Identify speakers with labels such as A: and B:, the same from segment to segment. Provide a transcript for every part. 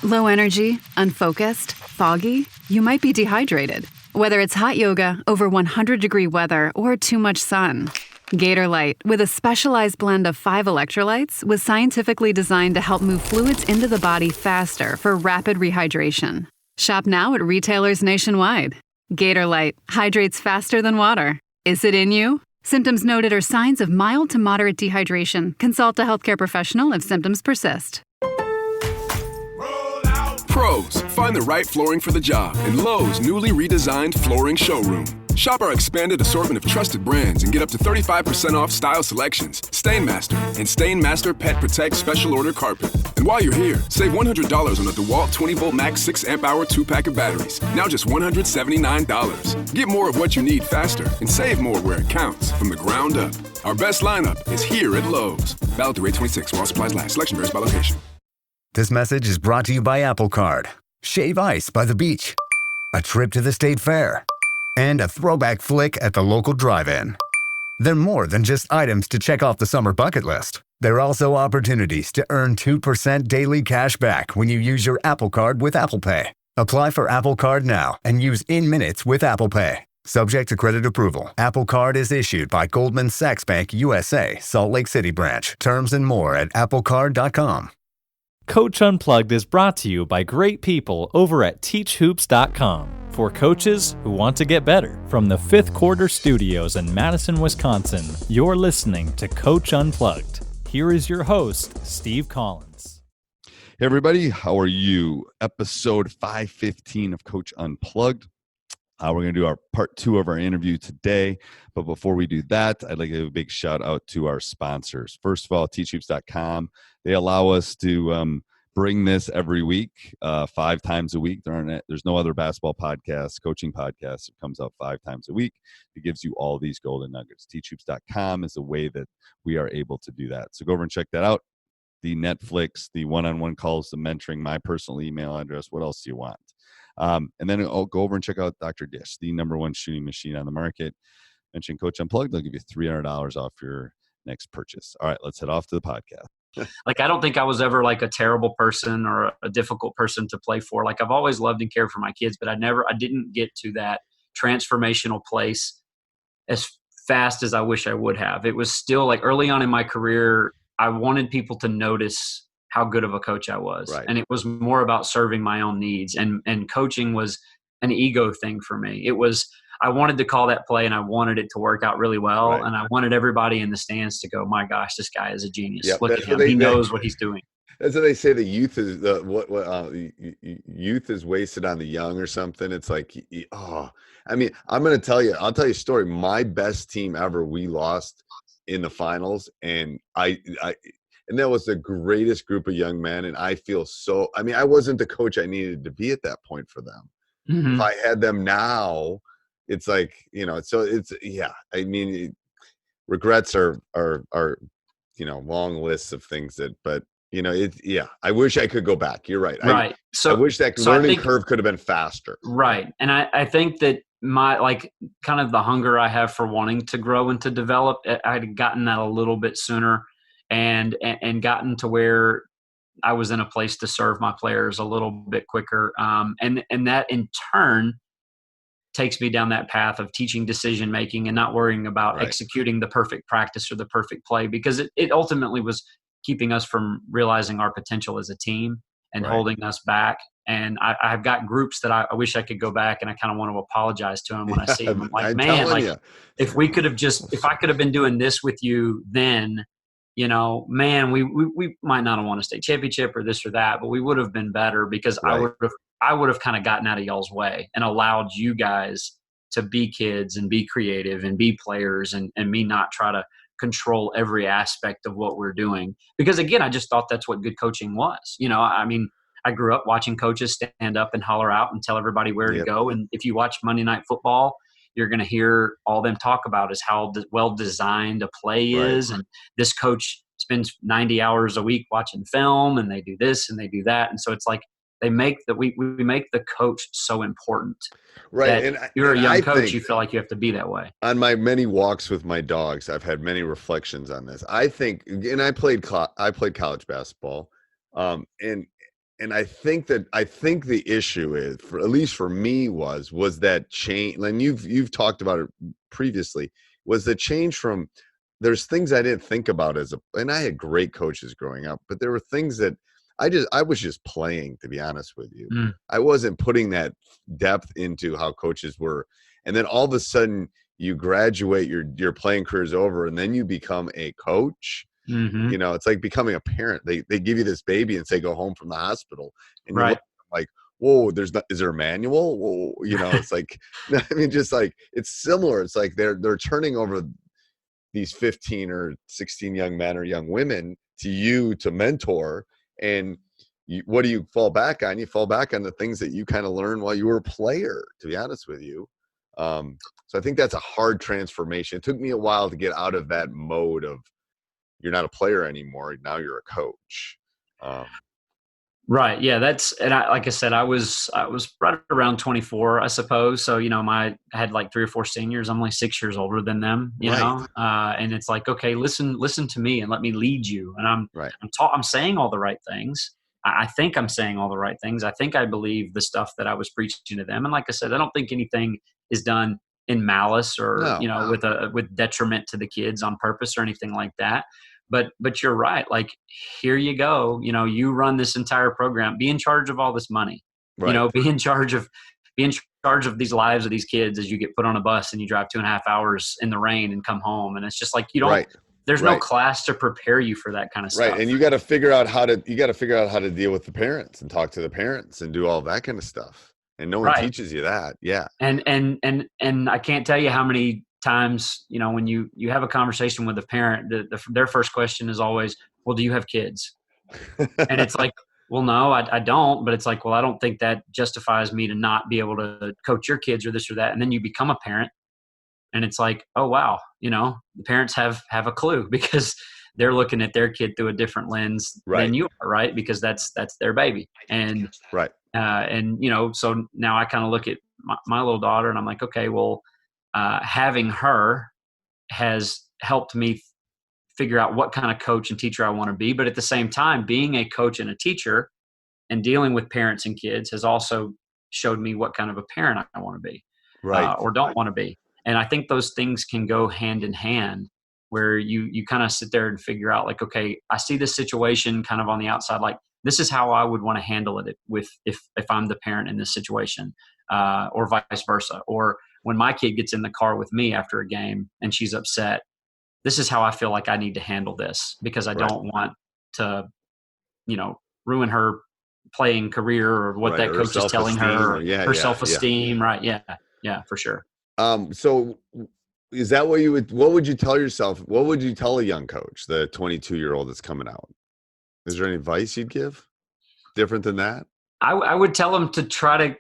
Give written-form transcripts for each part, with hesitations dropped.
A: Low energy, unfocused, foggy? You might be dehydrated. Whether it's hot yoga, over 100-degree weather, or too much sun. Gatorlight, with a specialized blend of 5 electrolytes, was scientifically designed to help move fluids into the body faster for rapid rehydration. Shop now at retailers nationwide. Gatorlight hydrates faster than water. Is it in you? Symptoms noted are signs of mild to moderate dehydration. Consult a healthcare professional if symptoms persist.
B: Pros, find the right flooring for the job in Lowe's newly redesigned flooring showroom. Shop our expanded assortment of trusted brands and get up to 35% off style selections, Stainmaster, and Stainmaster Pet Protect Special Order Carpet. And while you're here, save $100 on a DeWalt 20-volt max 6-amp-hour 2-pack of batteries. Now just $179. Get more of what you need faster and save more where it counts from the ground up. Our best lineup is here at Lowe's. Valid through 8/26 while supplies last. Selection varies by location.
C: This message is brought to you by Apple Card. Shave ice by the beach. A trip to the state fair. And a throwback flick at the local drive-in. They're more than just items to check off the summer bucket list. They're also opportunities to earn 2% daily cash back when you use your Apple Card with Apple Pay. Apply for Apple Card now and use in-minutes with Apple Pay. Subject to credit approval. Apple Card is issued by Goldman Sachs Bank USA, Salt Lake City branch. Terms and more at applecard.com.
D: Coach Unplugged is brought to you by great people over at teachhoops.com for coaches who want to get better. From the Fifth Quarter Studios in Madison, Wisconsin, you're listening to Coach Unplugged. Here is your host, Steve Collins.
E: Hey, everybody. How are you? Episode 515 of Coach Unplugged. We're going to do our part 2 of our interview today. But before we do that, I'd like to give a big shout out to our sponsors. First of all, teachhoops.com. They allow us to bring this every week, 5 times a week. There's no other basketball podcast, coaching podcast that comes out 5 times a week. It gives you all these golden nuggets. Teachhoops.com is a way that we are able to do that. So go over and check that out. The Netflix, the one-on-one calls, the mentoring, my personal email address. What else do you want? And then I'll go over and check out Dr. Dish, the #1 shooting machine on the market. Mention Coach Unplugged. They'll give you $300 off your next purchase. All right, let's head off to the podcast.
F: I don't think I was ever like a terrible person or a difficult person to play for. Like, I've always loved and cared for my kids, but I didn't get to that transformational place as fast as I wish I would have. It was still like early on in my career, I wanted people to notice how good of a coach I was.
E: Right.
F: And it was more about serving my own needs, and coaching was an ego thing for me. It was, I wanted to call that play and I wanted it to work out really well. Right. And I wanted everybody in the stands to go, my gosh, this guy is a genius.
E: Yep,
F: look at him. He knows what he's doing.
E: That's what they say. The youth is youth is wasted on the young or something. It's like, I mean, I'll tell you a story. My best team ever, we lost in the finals, and and that was the greatest group of young men. And I feel I wasn't the coach I needed to be at that point for them. Mm-hmm. If I had them now, it's like, so it's, I mean, regrets are long lists of things but I wish I could go back. You're right.
F: Right.
E: I wish that learning curve could have been faster.
F: Right. And I think that my, kind of the hunger I have for wanting to grow and to develop, I'd gotten that a little bit sooner and gotten to where I was in a place to serve my players a little bit quicker. And that in turn takes me down that path of teaching decision-making and not worrying about executing the perfect practice or the perfect play, because it ultimately was keeping us from realizing our potential as a team and holding us back. And I've got groups that I wish I could go back and I kind of want to apologize to them when I see them. I'm like, man, if I could have been doing this with you then, man, we might not have won a state championship or this or that, but we would have been better because I would have kind of gotten out of y'all's way and allowed you guys to be kids and be creative and be players and me not try to control every aspect of what we're doing. Because again, I just thought that's what good coaching was. I grew up watching coaches stand up and holler out and tell everybody where to go. And if you watch Monday Night Football, you're going to hear all them talk about is how well designed a play is. And this coach spends 90 hours a week watching film, and they do this and they do that. And so it's like we make the coach so important. Right. And you're a young coach, you feel like you have to be that way.
E: On my many walks with my dogs, I've had many reflections on this. I think, and I played college basketball, and and I think the issue is, for at least for me, was that change. And you've talked about it previously. Was the change from, there's things I didn't think about and I had great coaches growing up, but there were things that I was just playing, to be honest with you. I wasn't putting that depth into how coaches were. And then all of a sudden you graduate, your playing career is over, and then you become a coach.
F: Mm-hmm.
E: You know, it's like becoming a parent. They give you this baby and say, go home from the hospital. And you
F: Right.
E: look like, whoa, is there a manual? Whoa, you know, it's like, I mean, just like, it's similar. It's like they're turning over these 15 or 16 young men or young women to you to mentor. And what do you fall back on? You fall back on the things that you kind of learned while you were a player, to be honest with you. So I think that's a hard transformation. It took me a while to get out of that mode of, you're not a player anymore. Now you're a coach.
F: Right. Yeah. And like I said, I was right around 24, I suppose. So, I had like 3 or 4 seniors. I'm only 6 years older than them,
E: Right.
F: and it's like, okay, listen to me and let me lead you. And I'm saying all the right things. I think I'm saying all the right things. I think I believe the stuff that I was preaching to them. And like I said, I don't think anything is done in malice or, with detriment to the kids on purpose or anything like that. But you're right. Like, here you go. You run this entire program. Be in charge of all this money.
E: Right.
F: Be in charge of these lives of these kids as you get put on a bus and you drive 2.5 hours in the rain and come home. And it's just like, you don't.
E: Right.
F: There's no class to prepare you for that kind of stuff.
E: Right. And you got to figure out how to deal with the parents and talk to the parents and do all that kind of stuff. And no one teaches you that. Yeah.
F: And I can't tell you how many times, when you have a conversation with a parent, their first question is always, well, do you have kids? And it's like, well, no, I don't. But it's like, well, I don't think that justifies me to not be able to coach your kids or this or that. And then you become a parent and it's like, oh, wow. The parents have a clue because they're looking at their kid through a different lens than you are, right? Because that's their baby. And, so now I kind of look at my little daughter and I'm like, okay, well, having her has helped me figure out what kind of coach and teacher I want to be. But at the same time, being a coach and a teacher and dealing with parents and kids has also showed me what kind of a parent I want to be, or don't want to be. And I think those things can go hand in hand, where you kind of sit there and figure out, like, okay, I see this situation kind of on the outside, like, this is how I would want to handle it if I'm the parent in this situation, or vice versa. Or when my kid gets in the car with me after a game and she's upset, this is how I feel like I need to handle this, because I don't want to, ruin her playing career or what that coach is telling her, or her self-esteem. Right. Yeah. Yeah, for sure.
E: So is that what would you tell yourself? What would you tell a young coach, the 22-year-old that's coming out? Is there any advice you'd give different than that?
F: I would tell them to try to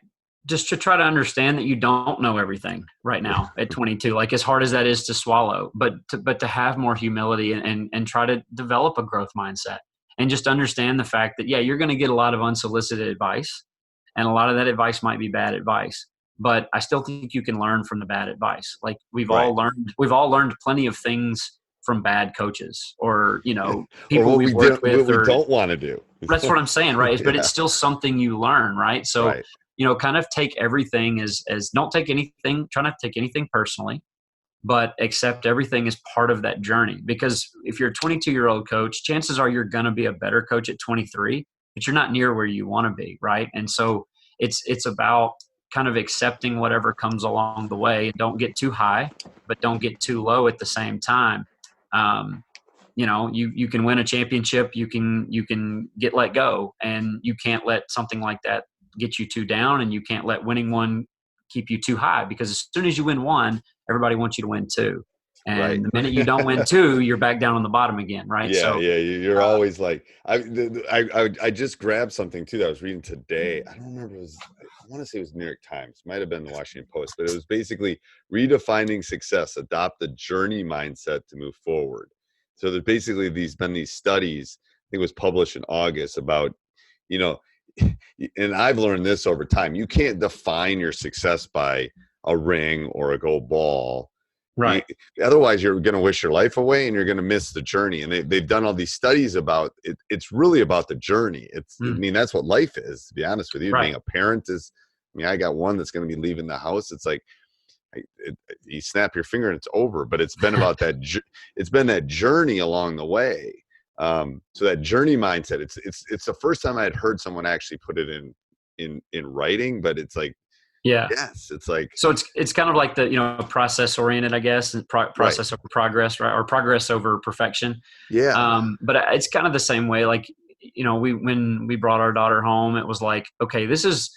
F: understand that you don't know everything right now at 22, like, as hard as that is to swallow, but to have more humility and try to develop a growth mindset, and just understand the fact that, you're going to get a lot of unsolicited advice, and a lot of that advice might be bad advice, but I still think you can learn from the bad advice. Like, we've all learned plenty of things from bad coaches, or, people we've worked with,
E: or we don't want to do.
F: That's what I'm saying. Right. But it's still something you learn. Right. So, kind of take everything as don't take anything, try not to take anything personally, but accept everything as part of that journey. Because if you're a 22-year-old coach, chances are you're going to be a better coach at 23, but you're not near where you want to be. Right. And so it's about kind of accepting whatever comes along the way. Don't get too high, but don't get too low at the same time. You can win a championship, you can get let go, and you can't let something like that get you too down, and you can't let winning one keep you too high, because as soon as you win one, everybody wants you to win two. And the minute you don't win two, you're back down on the bottom again. Right.
E: Yeah. You're always like, I just grabbed something too that I was reading today. I don't remember. I want to say it was New York Times. Might have been the Washington Post, but it was basically redefining success, adopt the journey mindset to move forward. So there's basically been these studies, I think it was published in August, about, and I've learned this over time, you can't define your success by a ring or a gold ball.
F: Right.
G: Otherwise, you're going to wish your life away and you're going to miss the journey. And they've done all these studies about it. It's really about the journey. I mean, that's what life is, to be honest with you.
F: Right.
G: Being a parent is, I mean, I got one that's going to be leaving the house. It's like, you snap your finger and it's over, but it's been about that. It's been that journey along the way. So that journey mindset, it's the first time I had heard someone actually put it in writing, but it's like,
F: yeah,
G: yes, it's like,
F: so it's kind of like the, process oriented, I guess, and process over progress, right? Or progress over perfection.
G: yeah.
F: But it's kind of the same way. Like, when we brought our daughter home, it was like, okay, this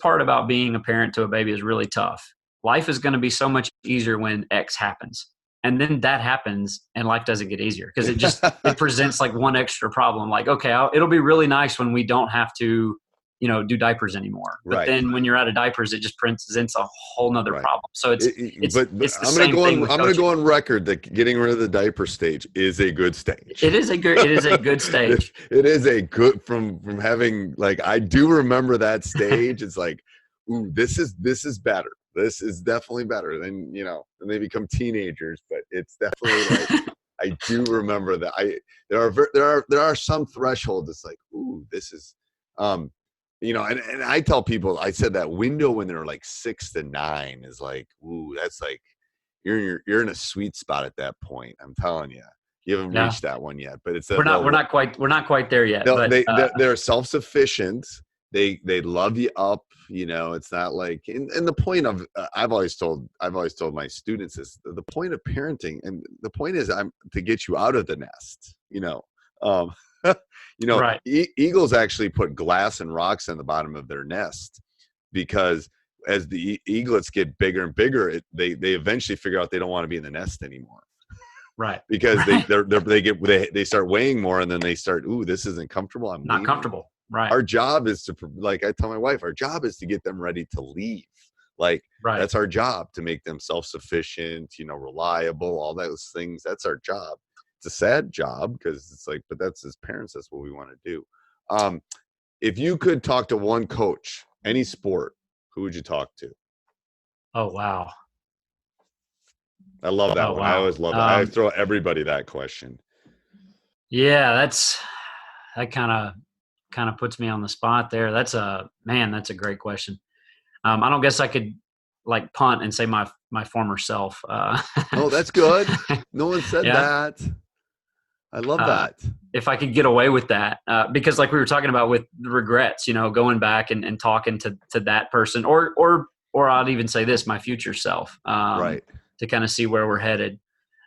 F: part about being a parent to a baby is really tough. Life is going to be so much easier when X happens. And then that happens and life doesn't get easier because it presents like one extra problem. Like, okay, it'll be really nice when we don't have to, do diapers anymore. But
G: Right.
F: then when you're out of diapers, it just presents a whole nother
G: Right.
F: problem. So it's the
G: I'm going to go on record that getting rid of the diaper stage is a good stage.
F: It is a good stage.
G: It is a good from having, like, I do remember that stage. It's like, ooh, this is better. This is definitely better than, when they become teenagers, but it's definitely like, I do remember that there are some thresholds. It's like, ooh, this is, and I tell people, I said that window when they're like 6 to 9 is like, ooh, that's like, you're in a sweet spot at that point. I'm telling you, you haven't reached that one yet, but it's,
F: we're not quite there yet.
G: No,
F: but,
G: they're self-sufficient. They love you up, it's not like, and the point of, I've always told my students is the point of parenting. And the point is to get you out of the nest,
F: Right.
G: Eagles actually put glass and rocks in the bottom of their nest because as the eaglets get bigger and bigger, they eventually figure out they don't want to be in the nest anymore.
F: Right.
G: Because they start weighing more and then they start, ooh, this isn't comfortable. I'm
F: not
G: leaving.
F: comfortable. Right.
G: Our job is to, like I tell my wife, our job is to get them ready to leave. Like,
F: right.
G: That's our job, to make them self-sufficient, reliable, all those things. That's our job. It's a sad job because it's like, but that's, as parents, that's what we want to do. If you could talk to one coach, any sport, who would you talk to?
F: Oh, wow.
G: I love that one. Wow. I always love that. I throw everybody that question.
F: Yeah, that kind of puts me on the spot there. That's a great question. I don't guess I could like punt and say my former self.
G: Oh, that's good. No one said that. I love that.
F: If I could get away with that, because like we were talking about with the regrets, going back and talking to that person, or I'd even say this, my future self,
G: right, to
F: kind of see where we're headed.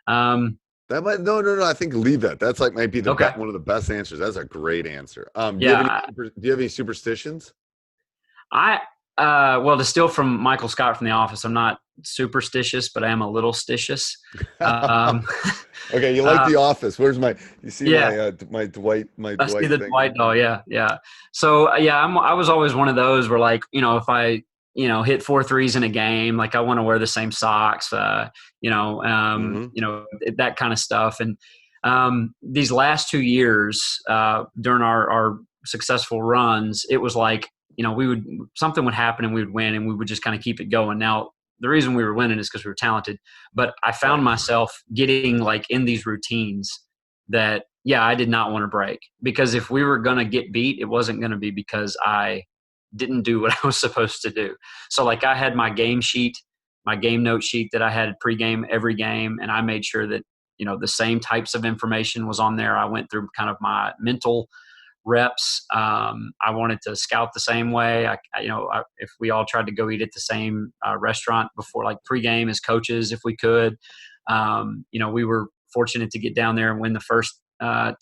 G: That might no. I think leave that. That's like might be the one of the best answers. That's a great answer. Do you have any superstitions?
F: Well, to steal from Michael Scott from The Office, I'm not superstitious, but I am a little stitious.
G: Okay, you like The Office. Where's my Dwight?
F: I see the Dwight doll. Yeah. So I was always one of those where, like, if I hit 4 threes in a game, like I want to wear the same socks, that kind of stuff. And these last 2 years during our successful runs, it was like, something would happen and we would win and we would just kind of keep it going. Now, the reason we were winning is because we were talented, but I found myself getting like in these routines that, I did not want to break, because if we were going to get beat, it wasn't going to be because I didn't do what I was supposed to do. So like I had my game sheet, my game note sheet that I had pregame every game. And I made sure that, the same types of information was on there. I went through kind of my mental reps. I wanted to scout the same way. If we all tried to go eat at the same restaurant before, like pregame as coaches, if we could, we were fortunate to get down there and win the first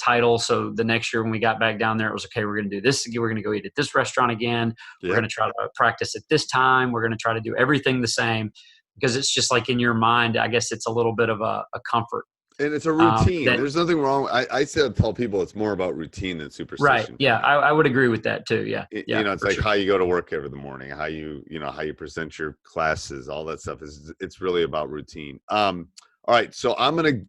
F: title. So the next year when we got back down there, it was okay. We're going to do this. We're going to go eat at this restaurant again. We're going to try to practice at this time. We're going to try to do everything the same, because it's just like in your mind, I guess it's a little bit of a comfort.
G: And it's a routine. There's nothing wrong. I tell people it's more about routine than superstition.
F: Right. Yeah. I would agree with that too. Yeah.
G: It's like how you go to work every morning, how you present your classes, all that stuff it's really about routine. All right. So I'm going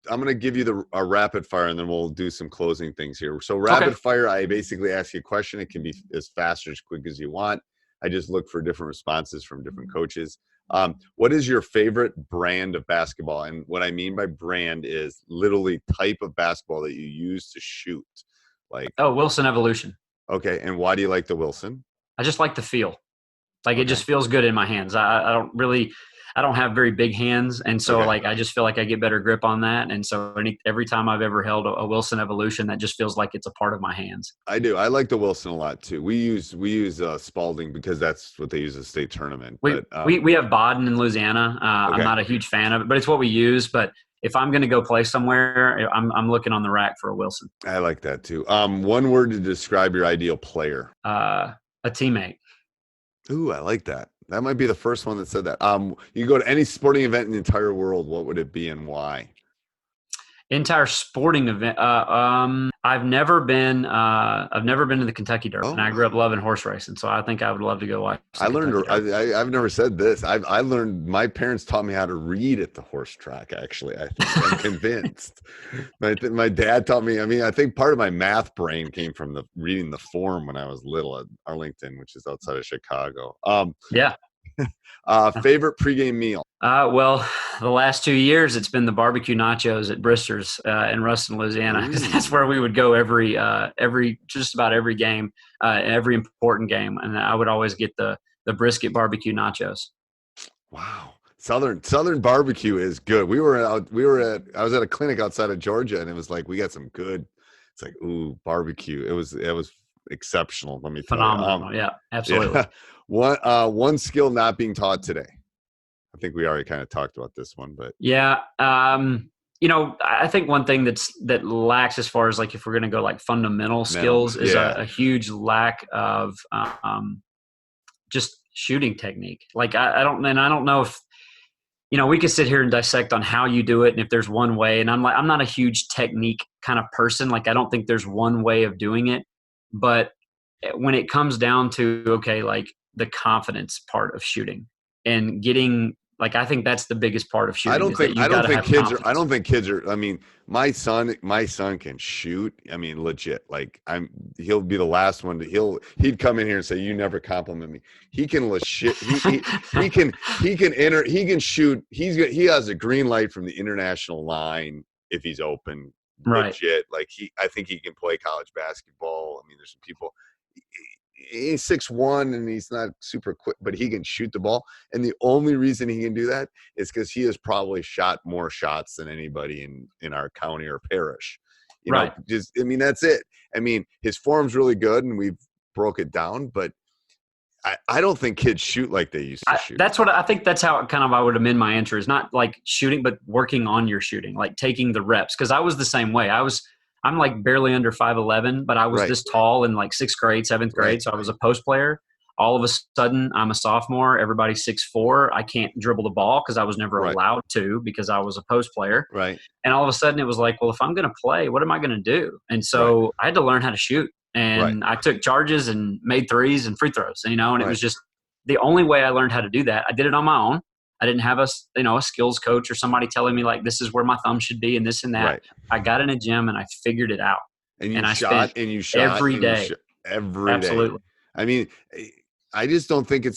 G: to give you a rapid fire, and then we'll do some closing things here. So rapid fire, I basically ask you a question. It can be as fast or as quick as you want. I just look for different responses from different coaches. What is your favorite brand of basketball? And what I mean by brand is literally type of basketball that you use to shoot. Like,
F: Oh, Wilson Evolution.
G: okay, and why do you like the Wilson?
F: I just like the feel. Like, it
G: Okay.
F: just feels good in my hands. I don't have very big hands. And so
G: Okay.
F: like, I just feel like I get better grip on that. And so every time I've ever held a Wilson Evolution, that just feels like it's a part of my hands.
G: I do. I like the Wilson a lot too. We use Spalding because that's what they use at state tournament.
F: We have Baden in Louisiana.
G: Okay.
F: I'm not a huge fan of it, but it's what we use. But if I'm going to go play somewhere, I'm looking on the rack for a Wilson.
G: I like that too. One word to describe your ideal player.
F: A teammate.
G: Ooh, I like that. That might be the first one that said that. You go to any sporting event in the entire world, what would it be and why?
F: Entire sporting event. I've never been to the Kentucky Derby, and I grew up loving horse racing, so I think I would love to go watch.
G: I've never said this. I learned, my parents taught me how to read at the horse track. Actually, I think I'm convinced. My dad taught me. I mean, I think part of my math brain came from reading the form when I was little at Arlington, which is outside of Chicago.
F: Yeah.
G: Favorite pregame meal?
F: Well, the last 2 years, it's been the barbecue nachos at Brister's in Ruston, Louisiana, because that's where we would go just about every game, every important game, and I would always get the brisket barbecue nachos.
G: Wow, Southern barbecue is good. I was at a clinic outside of Georgia, and it was like we got some good. It's like barbecue. It was exceptional. Let me tell you.
F: Phenomenal. Yeah, absolutely.
G: Yeah. One skill not being taught today. I think we already kind of talked about this one, but
F: yeah. I think one thing that lacks as far as like if we're going to go like fundamental skills is a huge lack of just shooting technique. Like I don't know if we could sit here and dissect on how you do it and if there's one way. And I'm not a huge technique kind of person. Like I don't think there's one way of doing it, but when it comes down to like the confidence part of shooting and getting. Like I think that's the biggest part of shooting. I don't
G: think kids are. I mean, my son can shoot. I mean, legit. Like he'll be the last one he'd come in here and say, "You never compliment me." He can legit. He can shoot. He has a green light from the international line if he's open.
F: Right.
G: Legit. Like I think he can play college basketball. I mean, there's some people. He's 6'1" and he's not super quick, but he can shoot the ball. And the only reason he can do that is because he has probably shot more shots than anybody in our county or parish.
F: Right.
G: That's it. I mean, his form's really good and we've broke it down, but I don't think kids shoot like they used to shoot.
F: That's what I think. That's how kind of I would amend my answer is not like shooting, but working on your shooting, like taking the reps. Because I was the same way. I'm like barely under 5'11", but I was this tall in like 6th grade, 7th grade. Right. So I was a post player. All of a sudden, I'm a sophomore. Everybody's 6'4". I can't dribble the ball because I was never allowed to because I was a post player.
G: Right.
F: And all of a sudden, it was like, well, if I'm going to play, what am I going to do? And so I had to learn how to shoot. And I took charges and made threes and free throws. And it was just the only way I learned how to do that. I did it on my own. I didn't have a skills coach or somebody telling me like, this is where my thumb should be and this and that. Right. I got in a gym and I figured it out.
G: And I shot
F: every day.
G: Every
F: Absolutely.
G: day. I mean, I just don't think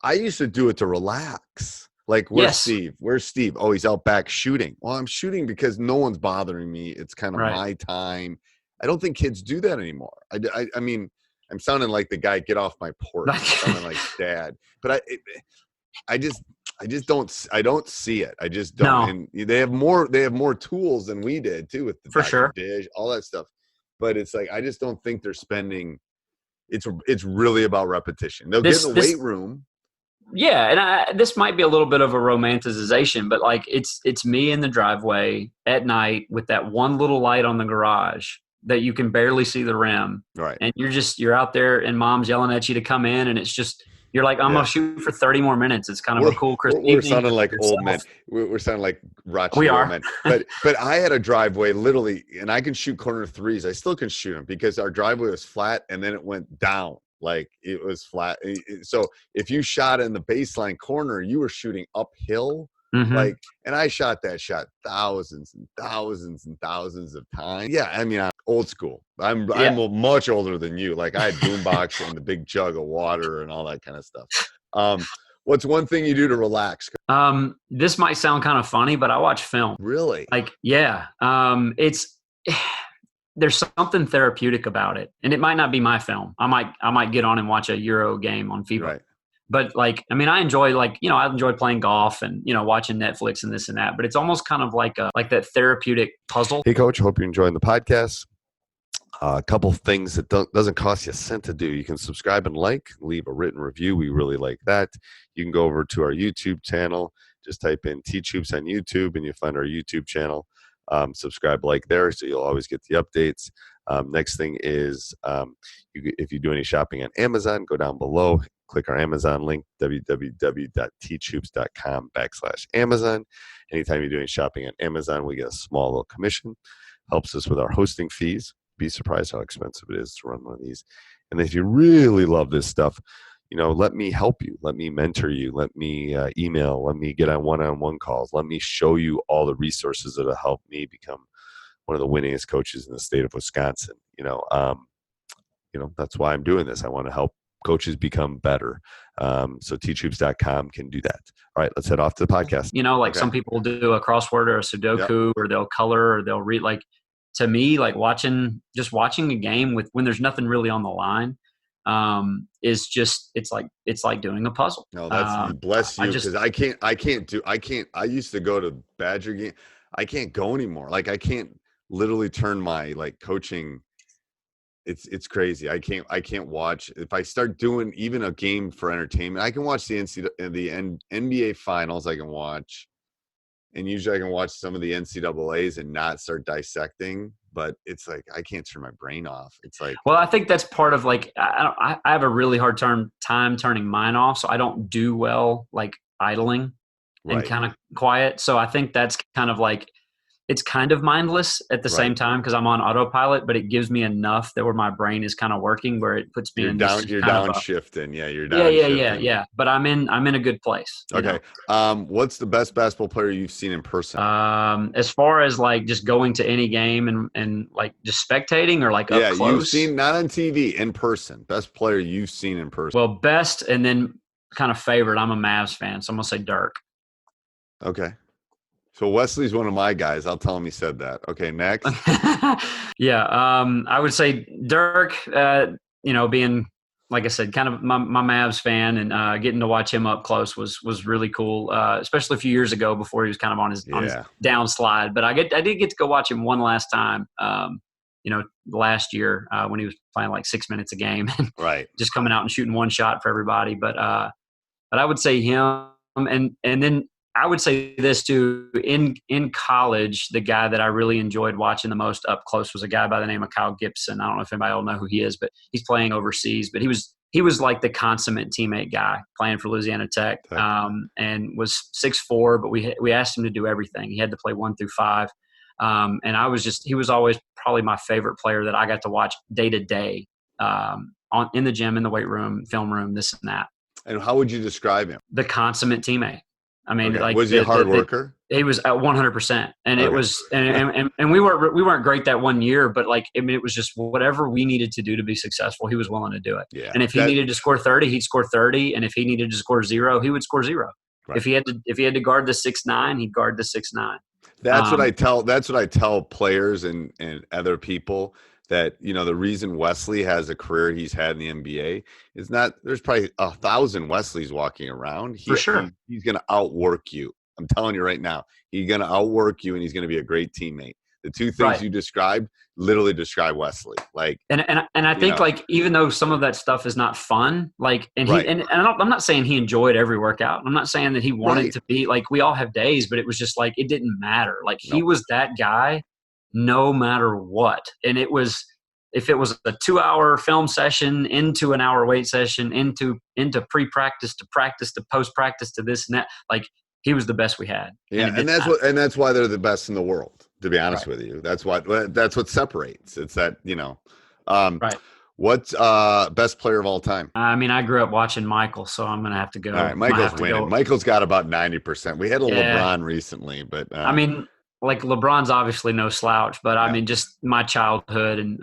G: I used to do it to relax. Like, where's Steve? Where's Steve? Oh, he's out back shooting. Well, I'm shooting because no one's bothering me. It's kind of my time. I don't think kids do that anymore. I mean, I'm sounding like the guy, get off my porch. I'm sounding like dad. But I don't see it. I just don't. No. And they have more tools than we did too, with the dish, all that stuff. But it's like, I just don't think they're spending. It's really about repetition. They'll get in the weight room.
F: Yeah. And this might be a little bit of a romanticization, but like it's me in the driveway at night with that one little light on the garage that you can barely see the rim.
G: Right.
F: And you're out there and mom's yelling at you to come in. And it's just, you're like, I'm going to shoot for 30 more minutes. It's kind of a cool crisp evening.
G: We're sounding like old men. We're sounding like Rochester old men. But I had a driveway literally, and I can shoot corner threes. I still can shoot them because our driveway was flat and then it went down. Like it was flat. So if you shot in the baseline corner, you were shooting uphill. Mm-hmm. Like, and I shot that shot thousands and thousands and thousands of times. Yeah, I mean, I'm old school. I'm much older than you. Like I had boombox and the big jug of water and all that kind of stuff. What's one thing you do to relax?
F: This might sound kind of funny, but I watch film.
G: Really?
F: Like, yeah. There's something therapeutic about it, and it might not be my film. I might get on and watch a Euro game on FIFA.
G: Right.
F: But like, I mean, I enjoy I enjoy playing golf and, watching Netflix and this and that, but it's almost kind of like that therapeutic puzzle.
E: Hey, Coach, hope you're enjoying the podcast. A couple things that doesn't cost you a cent to do. You can subscribe and leave a written review. We really like that. You can go over to our YouTube channel. Just type in Teach Hoops on YouTube and you'll find our YouTube channel. Subscribe, there, so you'll always get the updates. Next thing is if you do any shopping on Amazon, go down below, click our Amazon link, www.teachhoops.com/Amazon. Anytime you're doing shopping on Amazon, we get a small little commission. Helps us with our hosting fees. Be surprised how expensive it is to run one of these. And if you really love this stuff, let me help you. Let me mentor you. Let me email. Let me get on one-on-one calls. Let me show you all the resources that will help me become one of the winningest coaches in the state of Wisconsin. That's why I'm doing this. I want to help coaches become better. So teachhoops.com can do that. All right, let's head off to the podcast.
F: Some people do a crossword or a Sudoku, or they'll color, or they'll read. Like, to me, like watching a game when there's nothing really on the line, is just, it's like doing a puzzle.
G: No, that's bless you, because I used to go to Badger game. I can't go anymore. Like, I can't literally turn my coaching. It's crazy. I can't watch. If I start doing even a game for entertainment, I can watch the NBA finals. I can watch, and usually I can watch some of the NCAAs and not start dissecting. But it's like I can't turn my brain off. It's like,
F: well, I think that's part of I have a really hard time turning mine off, so I don't do well idling and kind of quiet. So I think that's kind of it's kind of mindless at the same time because I'm on autopilot, but it gives me enough that where my brain is kind of working, where it puts me
G: you're
F: in.
G: You're downshifting. Yeah, you're downshifting.
F: Yeah. But I'm in a good place.
G: Okay. What's the best basketball player you've seen in person?
F: As far as just going to any game and just spectating or up close.
G: You've seen, not on TV, in person. Best player you've seen in person.
F: Well, best and then kind of favorite. I'm a Mavs fan, so I'm gonna say Dirk.
G: Okay. So Wesley's one of my guys. I'll tell him he said that. Okay, next.
F: Yeah, I would say Dirk, being, like I said, kind of my Mavs fan, and getting to watch him up close was really cool, especially a few years ago before he was kind of on his downslide. But I did get to go watch him one last time, last year when he was playing 6 minutes a game.
G: Right.
F: Just coming out and shooting one shot for everybody. But I would say him, and then I would say this too, in college, the guy that I really enjoyed watching the most up close was a guy by the name of Kyle Gibson. I don't know if anybody will know who he is, but he's playing overseas. But he was like the consummate teammate guy playing for Louisiana Tech, and was 6'4", but we asked him to do everything. He had to play 1 through 5. And he was always probably my favorite player that I got to watch day to day, in the gym, in the weight room, film room, this and that.
G: And how would you describe him?
F: The consummate teammate. I mean,
G: was he a hard worker?
F: He was at 100%, and it was, and we weren't great that one year, but it was just whatever we needed to do to be successful, he was willing to do it.
G: Yeah.
F: And if he needed to score 30, he'd score 30, and if he needed to score 0, he would score 0. Right. If he had to guard the 6'9", he'd guard the 6'9".
G: That's what I tell. That's what I tell players and other people. That, the reason Wesley has a career he's had in the NBA is not, there's probably 1,000 Wesleys walking around.
F: For sure.
G: He's going to outwork you. I'm telling you right now, he's going to outwork you, and he's going to be a great teammate. The two things you described literally describe Wesley.
F: And I think even though some of that stuff is not fun, I'm not saying he enjoyed every workout. I'm not saying that he wanted to be we all have days, but it was just it didn't matter. He was that guy no matter what. And it was, if it was a 2-hour film session into an hour weight session, into pre-practice to practice to post-practice to this and that, he was the best we had.
G: Yeah. And that's why they're the best in the world, to be honest with you. That's what separates. It's that,
F: right.
G: What's best player of all time?
F: I mean, I grew up watching Michael, so I'm going to have to go.
G: All right, Michael's winning. Michael's got about 90%. We had a LeBron recently, but
F: I mean, like LeBron's obviously no slouch, but I mean, just my childhood and,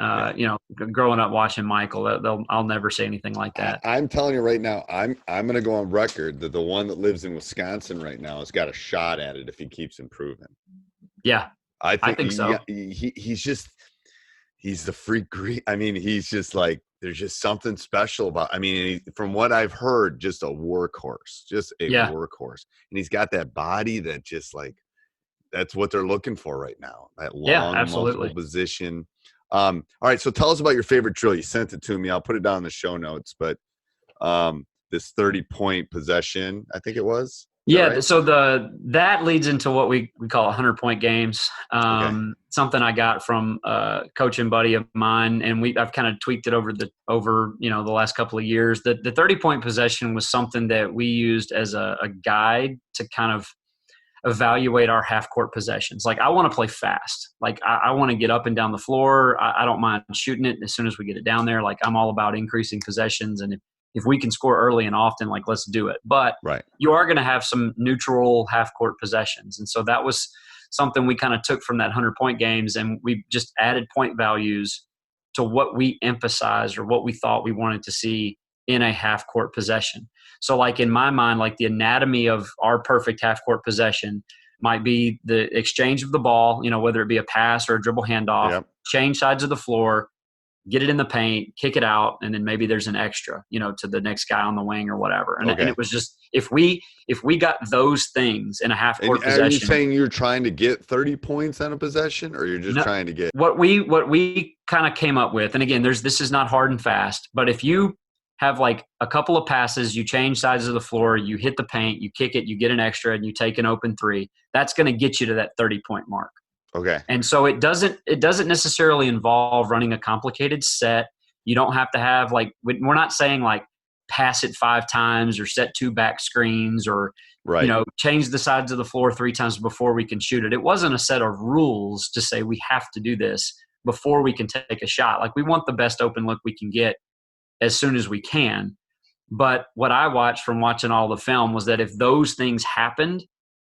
F: growing up watching Michael, I'll never say anything like that.
G: I'm telling you right now, I'm going to go on record that the one that lives in Wisconsin right now has got a shot at it if he keeps improving.
F: Yeah.
G: I think
F: so.
G: He's the freak. I mean, he's just like, there's just something special about, I mean, from what I've heard, just a workhorse, workhorse. And he's got that body that just like, that's what they're looking for right now. That long, multiple position. All right. So tell us about your favorite drill. You sent it to me. I'll put it down in the show notes, but this 30-point possession, I think it was.
F: Yeah,
G: right?
F: so that leads into what we call 100-point games. Something I got from a coach and buddy of mine, and I've kind of tweaked it over the last couple of years. The 30-point possession was something that we used as a guide to kind of evaluate our half-court possessions. Like, I want to play fast. Like, I want to get up and down the floor. I don't mind shooting it as soon as we get it down there. Like, I'm all about increasing possessions, and if we can score early and often, like, let's do it. But you are going to have some neutral half-court possessions. And so that was something we kind of took from that 100-point games, and we just added point values to what we emphasized or what we thought we wanted to see in a half-court possession. So, like, in my mind, like, the anatomy of our perfect half-court possession might be the exchange of the ball, whether it be a pass or a dribble handoff, change sides of the floor, get it in the paint, kick it out, and then maybe there's an extra, to the next guy on the wing or whatever. And it was just, if we got those things in a half-court possession.
G: Are you saying you're trying to get 30 points on a possession, or you're just trying to get
F: what we kind of came up with? And again, this is not hard and fast, but if you have like a couple of passes, you change sides of the floor, you hit the paint, you kick it, you get an extra, and you take an open three, that's going to get you to that 30-point mark.
G: Okay.
F: And so it doesn't necessarily involve running a complicated set. You don't have to have, like, we're not saying like pass it 5 times or set 2 back screens or, change the sides of the floor 3 times before we can shoot it. It wasn't a set of rules to say we have to do this before we can take a shot. Like, we want the best open look we can get as soon as we can. But what I watched from watching all the film was that if those things happened,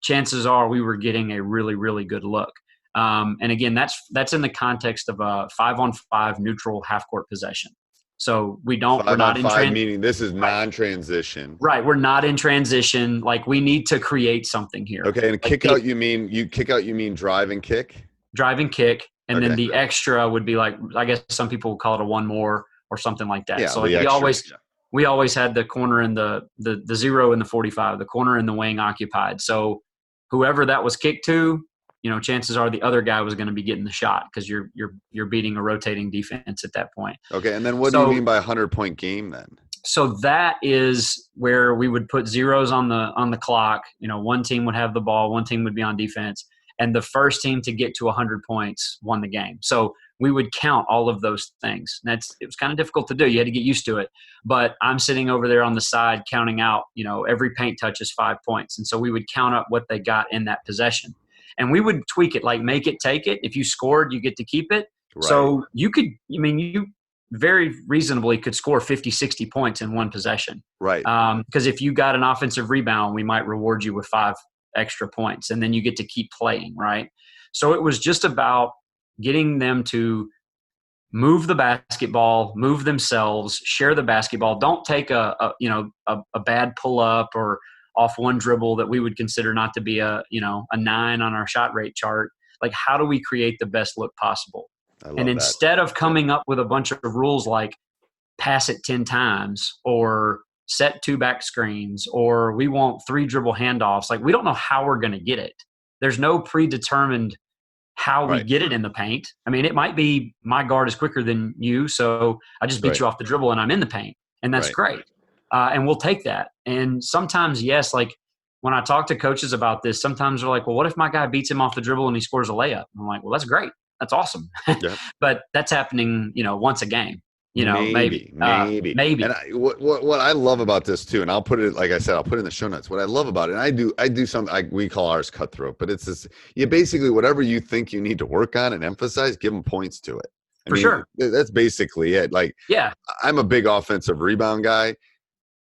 F: chances are we were getting a really, really good look. And again, that's in the context of a 5-on-5 neutral half-court possession. So we're not in transition.
G: Meaning this is non-transition.
F: Right. We're not in transition. Like, we need to create something here.
G: Okay. And kick out, you mean drive and kick?
F: Drive and kick. And then the extra would be like, I guess some people would call it a one more or something like that.
G: Yeah,
F: so like we always had the corner and the 0 and the 45, the corner and the wing occupied. So whoever that was kicked to, chances are the other guy was going to be getting the shot because you're beating a rotating defense at that point.
G: Okay, and then what do you mean by 100-point game then?
F: So that is where we would put zeros on the clock. One team would have the ball, one team would be on defense, and the first team to get to 100 points won the game. So we would count all of those things. It was kind of difficult to do. You had to get used to it. But I'm sitting over there on the side counting out, every paint touch is 5 points. And so we would count up what they got in that possession. And we would tweak it, like make it, take it. If you scored, you get to keep it. Right. So you very reasonably could score 50, 60 points in one possession.
G: Right.
F: Because if you got an offensive rebound, we might reward you with 5 extra points, and then you get to keep playing, right? So it was just about getting them to move the basketball, move themselves, share the basketball. Don't take a bad pull up or off one dribble that we would consider not to be a 9 on our shot rate chart. Like, how do we create the best look possible? And instead of coming up with a bunch of rules like pass it 10 times or set 2 back screens or we want 3 dribble handoffs, like, we don't know how we're going to get it. There's no predetermined how we get it in the paint. I mean, it might be my guard is quicker than you, so I just beat you off the dribble and I'm in the paint, and that's great. And we'll take that. And sometimes, yes, like when I talk to coaches about this, sometimes they're like, well, what if my guy beats him off the dribble and he scores a layup? I'm like, well, that's great. That's awesome. Yeah. But that's happening, once a game. Maybe.
G: And what I love about this too, and I'll put it, like I said, I'll put it in the show notes. What I love about it, and I do something we call ours cutthroat, but it's this, you basically, whatever you think you need to work on and emphasize, give them points to it. I mean,
F: sure.
G: That's basically it. Like, yeah, I'm a big offensive rebound guy.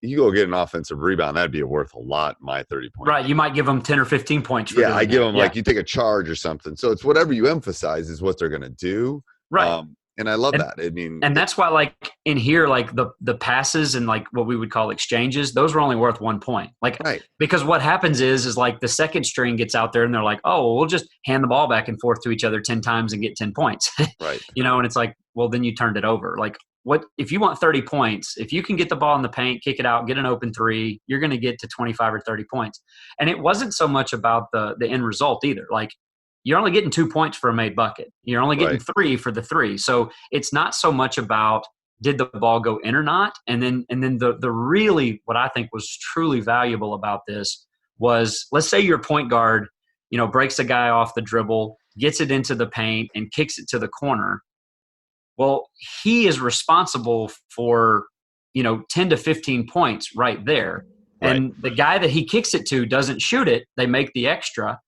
G: you go get an offensive rebound, that'd be worth a lot. My 30 points.
F: Right. You might give them 10 or 15 points. For
G: I give
F: that.
G: them like you take a charge or something. So it's whatever you emphasize is what they're going to do.
F: Right.
G: And I love that. I mean,
F: and that's why, like in here, like the passes and like what we would call exchanges, those were only worth 1 point. Like, because what happens is like the second string gets out there and they're like, oh, well, we'll just hand the ball back and forth to each other 10 times and get 10 points.
G: Right.
F: And it's like, well, then you turned it over. Like, what if you want 30 points? If you can get the ball in the paint, kick it out, get an open three, you're going to get to 25 or 30 points. And it wasn't so much about the end result either. Like, you're only getting 2 points for a made bucket. You're only getting 3 for the 3. So it's not so much about did the ball go in or not. And then the really what I think was truly valuable about this was, let's say your point guard, breaks a guy off the dribble, gets it into the paint and kicks it to the corner. Well, he is responsible for, 10 to 15 points right there. Right. And the guy that he kicks it to doesn't shoot it. They make the extra.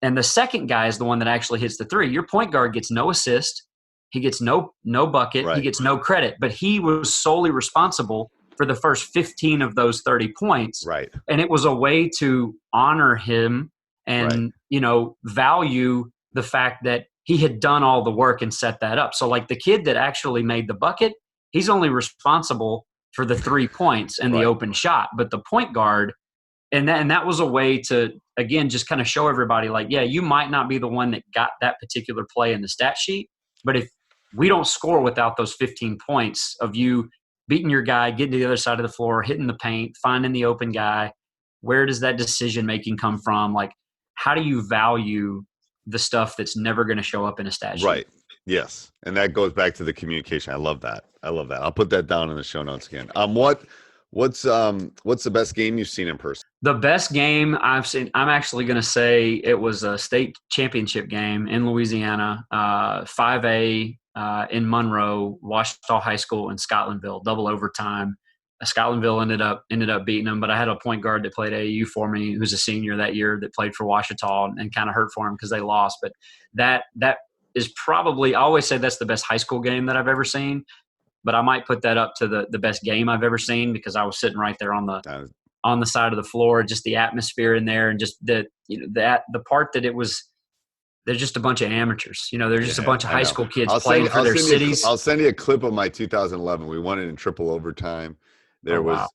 F: And the second guy is the one that actually hits the 3. Your point guard gets no assist. He gets no bucket. Right. He gets no credit. But he was solely responsible for the first 15 of those 30 points.
G: Right.
F: And it was a way to honor him and, value the fact that he had done all the work and set that up. So like the kid that actually made the bucket, he's only responsible for the 3 points and the open shot. But the point guard, and that was a way to, again, just kind of show everybody like, yeah, you might not be the one that got that particular play in the stat sheet, but if we don't score without those 15 points of you beating your guy, getting to the other side of the floor, hitting the paint, finding the open guy, where does that decision-making come from? Like, how do you value the stuff that's never going to show up in a stat sheet?
G: Right. Yes. And that goes back to the communication. I love that. I'll put that down in the show notes again. What's the best game you've seen in person?
F: The best game I've seen, I'm actually going to say it was a state championship game in Louisiana, 5A in Monroe, Ouachita High School in Scotlandville, double overtime. Scotlandville ended up beating them, but I had a point guard that played AAU for me, who's a senior that year, that played for Ouachita, and kind of hurt for him because they lost. But that is probably, I always say that's the best high school game that I've ever seen. But I might put that up to the best game I've ever seen because I was sitting right there on the side of the floor, just the atmosphere in there, and just the part that it was. They're just a bunch of amateurs, they're just a bunch of high school kids playing for their cities.
G: I'll send you a clip of my 2011. We won it in triple overtime. There was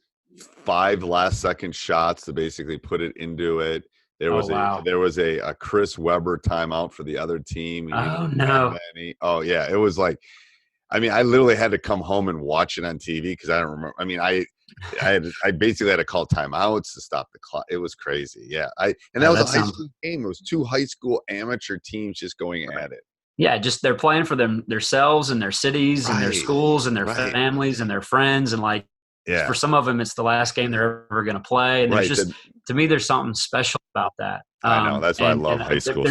G: 5 last-second shots to basically put it into it. There was a Chris Webber timeout for the other team.
F: Oh no!
G: Oh yeah, it was like. I mean, I literally had to come home and watch it on TV because I don't remember. I mean, I basically had to call timeouts to stop the clock. It was crazy. Yeah. That was a high school game. It was 2 high school amateur teams just going at it.
F: Yeah. Just they're playing for themselves and their cities and their schools and their families and their friends. And like, for some of them, it's the last game they're ever going to play. And there's to me, there's something special about that.
G: I know. That's why I love high school.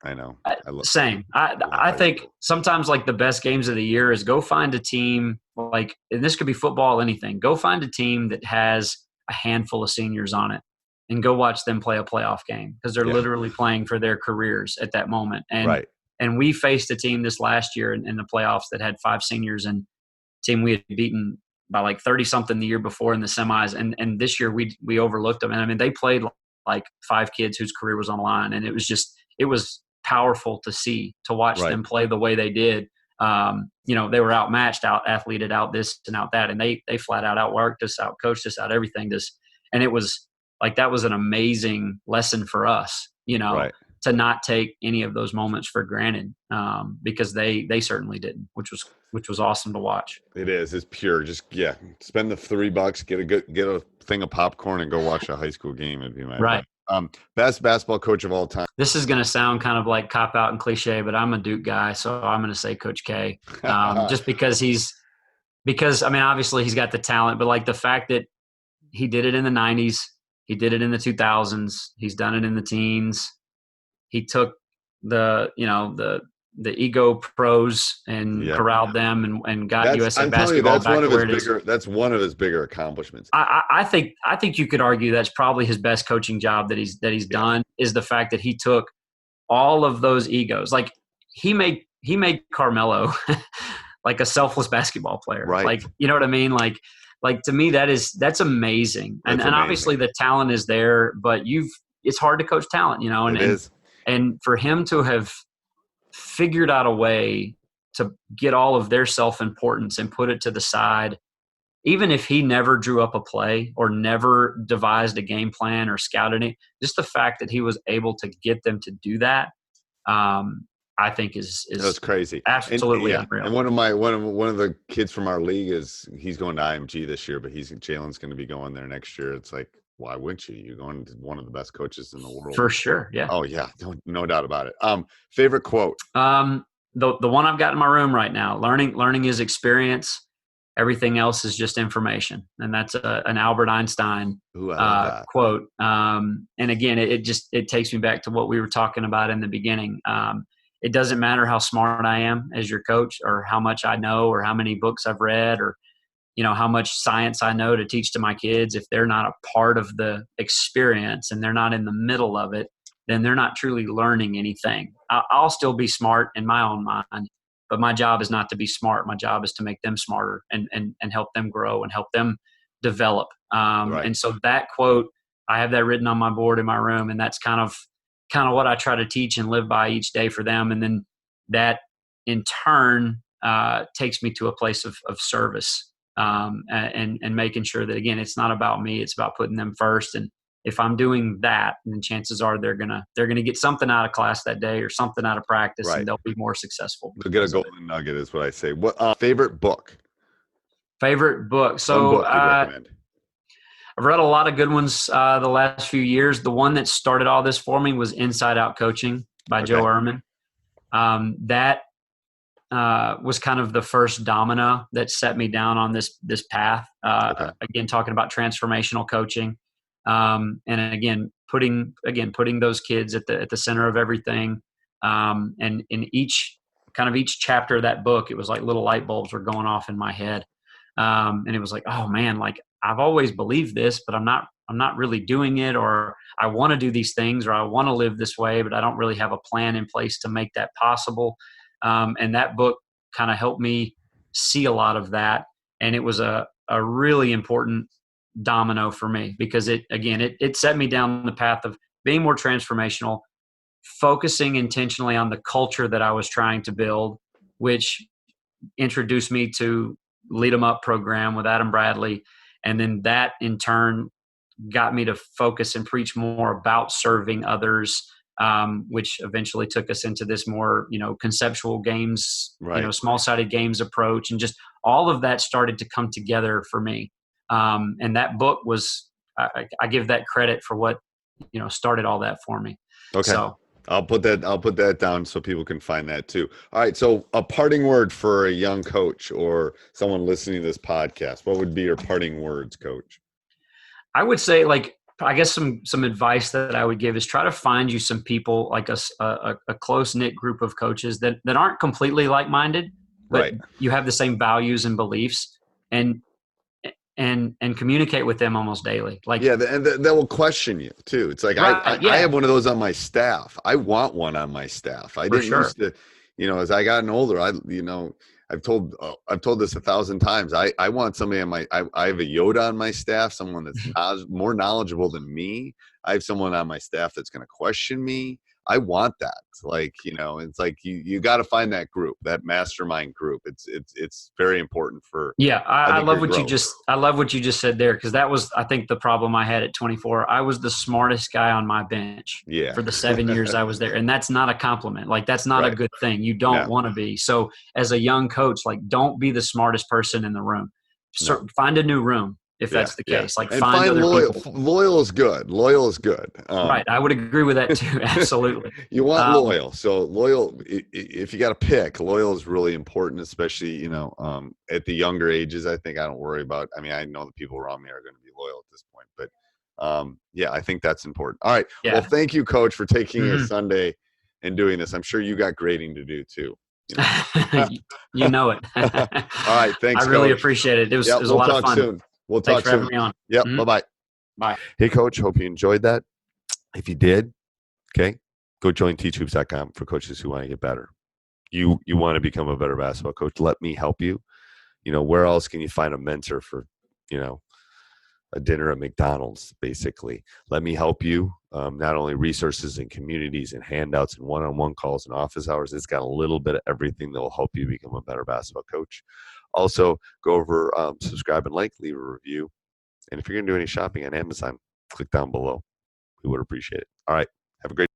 G: I know.
F: Same. I think sometimes like the best games of the year is go find a team like, and this could be football, anything. Go find a team that has a handful of seniors on it and go watch them play a playoff game because they're literally playing for their careers at that moment. And we faced a team this last year in the playoffs that had 5 seniors, and team we had beaten by like 30 something the year before in the semis. And this year we overlooked them. And I mean, they played like 5 kids whose career was on the line. And it was powerful to watch them play the way they did. They were outmatched, out-athleted, out this and out that, and they flat out outworked us, out-coached us, out everything. And it was like that was an amazing lesson for us, to not take any of those moments for granted, because they certainly didn't, which was awesome to watch.
G: It is. It's pure. Just spend the $3, get a thing of popcorn, and go watch a high school game. It'd be my
F: right.
G: Best basketball coach of all time.
F: This is going to sound kind of like cop out and cliche, but I'm a Duke guy, so I'm going to say Coach K. Just because I mean, obviously he's got the talent, but like the fact that he did it in the 90s, he did it in the 2000s, he's done it in the teens. He took the ego pros and corralled them and got USA basketball back to where it is.
G: That's one of his bigger accomplishments.
F: I think you could argue that's probably his best coaching job that he's done, is the fact that he took all of those egos. Like he made Carmelo like a selfless basketball player.
G: Right.
F: Like, you know what I mean? Like like to me, that's amazing. And
G: That's
F: obviously
G: amazing.
F: the talent is there, but it's hard to coach talent,
G: It is.
F: and for him to have figured out a way to get all of their self-importance and put it to the side, even if he never drew up a play or never devised a game plan or scouted it, just the fact that he was able to get them to do that, I think is
G: That's crazy.
F: absolutely
G: And,
F: unreal.
G: And one of the kids from our league he's going to IMG this year, but Jalen's going to be going there next year. It's like, why wouldn't you? You're going to one of the best coaches in the world.
F: For sure. Yeah.
G: Oh yeah. No doubt about it. Favorite quote?
F: The one I've got in my room right now, learning is experience. Everything else is just information. And that's an Albert Einstein
G: Ooh, I love that.
F: quote. And again, it takes me back to what we were talking about in the beginning. It doesn't matter how smart I am as your coach, or how much I know, or how many books I've read, or how much science I know to teach to my kids. If they're not a part of the experience and they're not in the middle of it, then they're not truly learning anything. I'll still be smart in my own mind, but my job is not to be smart. My job is to make them smarter and help them grow and help them develop.
G: Right.
F: And so that quote, I have that written on my board in my room, and that's kind of what I try to teach and live by each day for them. And then that in turn takes me to a place of service, and making sure that, again, it's not about me, it's about putting them first. And if I'm doing that, then chances are they're gonna get something out of class that day, or something out of practice,
G: Right.
F: and they'll be more successful.
G: They'll get a golden nugget, is what I say. What favorite book?
F: Favorite book? So
G: One book you recommend.
F: I've read a lot of good ones the last few years. The one that started all this for me was Inside Out Coaching by Joe Ehrman. That was kind of the first domino that set me down on this path. Again, talking about transformational coaching, and again putting those kids at the center of everything. And in each chapter of that book, it was like little light bulbs were going off in my head, and it was like, oh man, like I've always believed this, but I'm not really doing it, or I want to do these things, or I want to live this way, but I don't really have a plan in place to make that possible. And that book kind of helped me see a lot of that. And it was a really important domino for me, because it set me down the path of being more transformational, focusing intentionally on the culture that I was trying to build, which introduced me to Lead 'em Up program with Adam Bradley. And then that in turn got me to focus and preach more about serving others, which eventually took us into this more, conceptual games,
G: Right.
F: Small-sided games approach. And just all of that started to come together for me. And that book was, I give that credit for what, started all that for me.
G: Okay.
F: So
G: I'll put that down so people can find that too. All right. So a parting word for a young coach or someone listening to this podcast, what would be your parting words, Coach?
F: I would say, I guess some advice that I would give is try to find you some people, like a close-knit group of coaches that aren't completely like-minded, but
G: Right.
F: you have the same values and beliefs, and communicate with them almost daily.
G: And they will question you too. It's like,
F: Right,
G: I have one of those on my staff. I want one on my staff. I didn't used to, as I gotten older, I've told this 1,000 times. I want somebody on I have a Yoda on my staff, someone that's more knowledgeable than me. I have someone on my staff that's going to question me. I want that. It's like you got to find that group, that mastermind group. It's very important for.
F: Yeah. I love what
G: growth.
F: I love what you just said there. 'Cause that was, I think, the problem I had at 24. I was the smartest guy on my bench for the 7 years I was there. And that's not a compliment. That's not a good thing. You don't want to be. So as a young coach, don't be the smartest person in the room. Find a new room. If that's the case,
G: and
F: find other
G: loyal.
F: people.
G: Loyal is good. Loyal is good.
F: Right. I would agree with that too. Absolutely.
G: You want loyal. So loyal, if you got to pick, loyal is really important, especially, at the younger ages. I think I don't worry about, I know the people around me are going to be loyal at this point, but I think that's important. All right.
F: Yeah.
G: Well, thank you, Coach, for taking a Sunday and doing this. I'm sure you got grading to do too.
F: You know it.
G: All right. Thanks,
F: I really
G: Coach.
F: appreciate it. It was a lot of fun.
G: Soon. We'll
F: Thanks
G: talk
F: for
G: soon.
F: having me on.
G: Yep. Bye-bye.
F: Bye.
G: Hey, Coach. Hope you enjoyed that. If you did, okay, go join teachhoops.com for coaches who want to get better. You want to become a better basketball coach. Let me help you. Where else can you find a mentor for a dinner at McDonald's, basically. Let me help you. Not only resources and communities and handouts and one-on-one calls and office hours, it's got a little bit of everything that will help you become a better basketball coach. Also, go over, subscribe and like, leave a review. And if you're going to do any shopping on Amazon, click down below. We would appreciate it. All right. Have a great